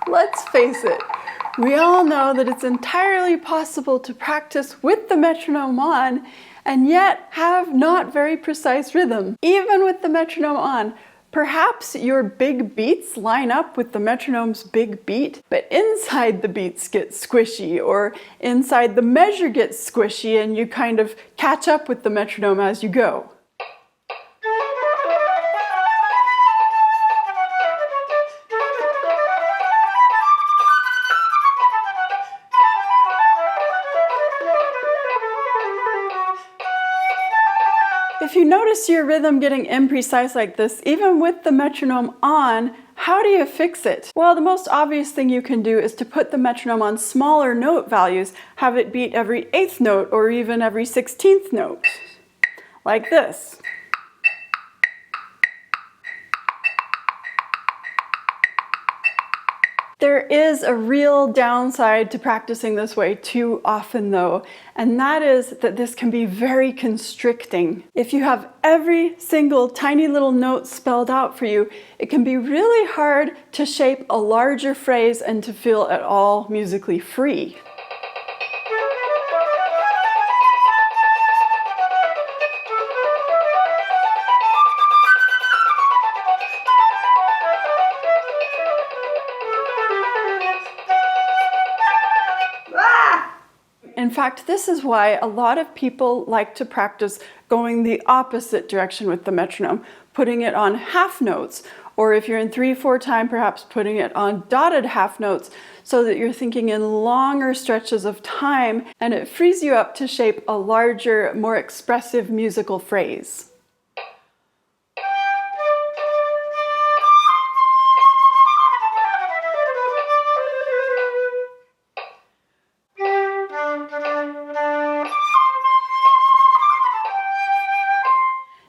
Let's face it, we all know that it's entirely possible to practice with the metronome on and yet have not very precise rhythm, even with the metronome on. Perhaps your big beats line up with the metronome's big beat, but inside the beats get squishy, or inside the measure gets squishy and you kind of catch up with the metronome as you go. If you notice your rhythm getting imprecise like this, even with the metronome on, how do you fix it? Well, the most obvious thing you can do is to put the metronome on smaller note values, have it beat every 8th note or even every 16th note, like this. There is a real downside to practicing this way too often though, and that is that this can be very constricting. If you have every single tiny little note spelled out for you, it can be really hard to shape a larger phrase and to feel at all musically free. In fact, this is why a lot of people like to practice going the opposite direction with the metronome, putting it on half notes, or if you're in 3/4 time, perhaps putting it on dotted half notes, so that you're thinking in longer stretches of time, and it frees you up to shape a larger, more expressive musical phrase.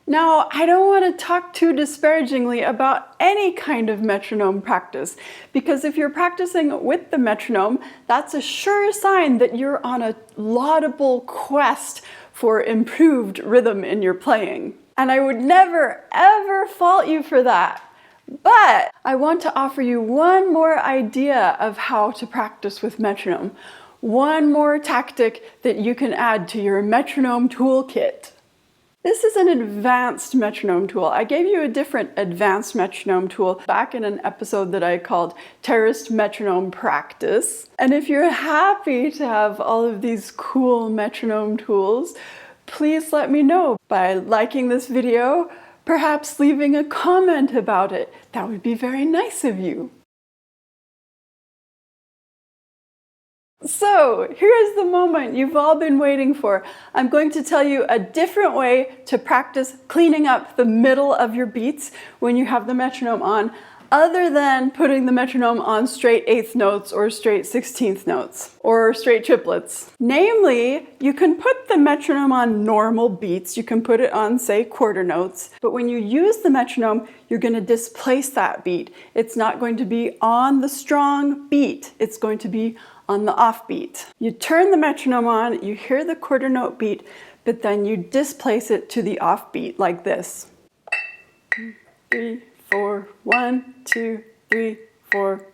Now, I don't want to talk too disparagingly about any kind of metronome practice, because if you're practicing with the metronome, that's a sure sign that you're on a laudable quest for improved rhythm in your playing. And I would never, ever fault you for that. But I want to offer you one more idea of how to practice with metronome. One more tactic that you can add to your metronome toolkit. This is an advanced metronome tool. I gave you a different advanced metronome tool back in an episode that I called Terraced Metronome Practice. And if you're happy to have all of these cool metronome tools, please let me know by liking this video, perhaps leaving a comment about it. That would be very nice of you. So, here's the moment you've all been waiting for. I'm going to tell you a different way to practice cleaning up the middle of your beats when you have the metronome on, other than putting the metronome on straight 8th notes or straight 16th notes or straight triplets. Namely, you can put the metronome on normal beats. You can put it on, say, quarter notes. But when you use the metronome, you're going to displace that beat. It's not going to be on the strong beat. It's going to be on the offbeat. You turn the metronome on, you hear the quarter note beat, but then you displace it to the offbeat like this. 3, 4, 1, 2, 3, 4.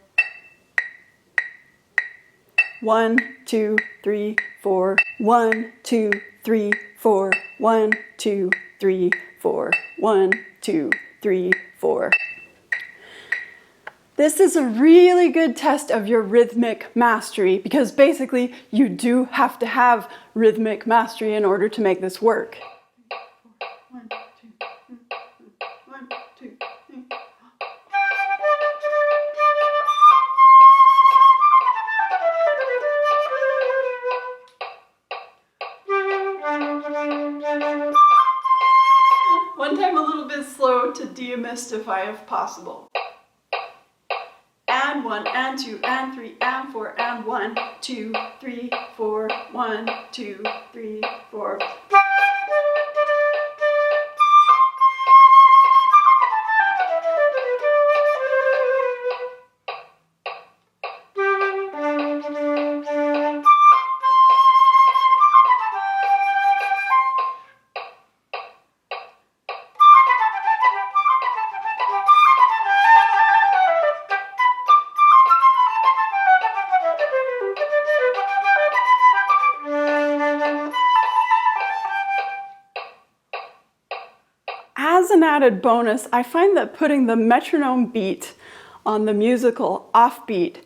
1, 2, 3, 4. 1, 2, 3, 4. 1, 2, 3, 4. 1, 2, 3, 4. This is a really good test of your rhythmic mastery, because basically you do have to have rhythmic mastery in order to make this work. 1, 2, 1, 2, 3. One time a little bit slow to demystify if possible. And 1, and 2, and 3, and 4, and 1, 2, 3, 4, 1, 2, 3, 4. as an added bonus, I find that putting the metronome beat on the musical offbeat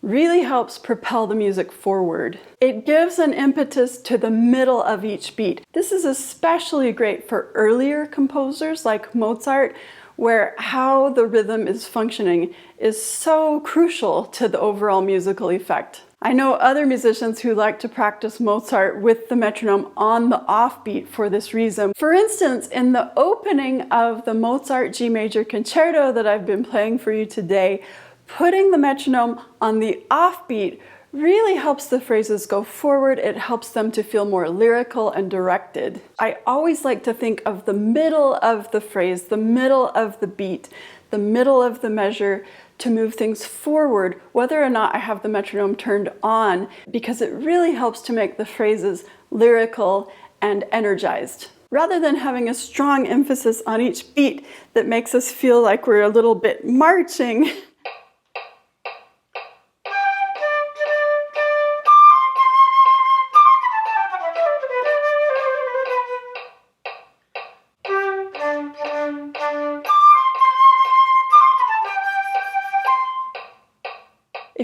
really helps propel the music forward. It gives an impetus to the middle of each beat. This is especially great for earlier composers like Mozart, where how the rhythm is functioning is so crucial to the overall musical effect. I know other musicians who like to practice Mozart with the metronome on the offbeat for this reason. For instance, in the opening of the Mozart G Major Concerto that I've been playing for you today, putting the metronome on the offbeat really helps the phrases go forward. It helps them to feel more lyrical and directed. I always like to think of the middle of the phrase, the middle of the beat, the middle of the measure to move things forward, whether or not I have the metronome turned on, because it really helps to make the phrases lyrical and energized. Rather than having a strong emphasis on each beat that makes us feel like we're a little bit marching,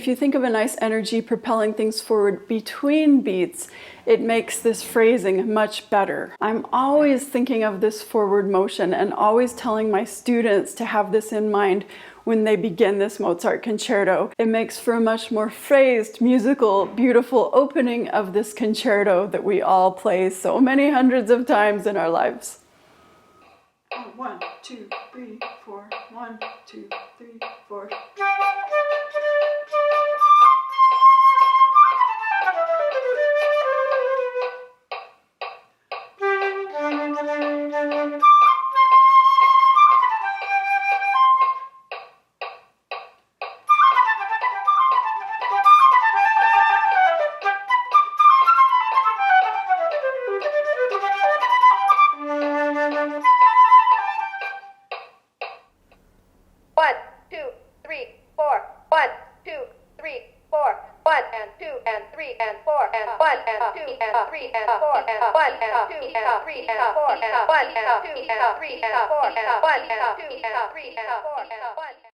if you think of a nice energy propelling things forward between beats, it makes this phrasing much better. I'm always thinking of this forward motion and always telling my students to have this in mind when they begin this Mozart concerto. It makes for a much more phrased, musical, beautiful opening of this concerto that we all play so many hundreds of times in our lives. 1, 2, 3, 4. 1, 2, 3, 4.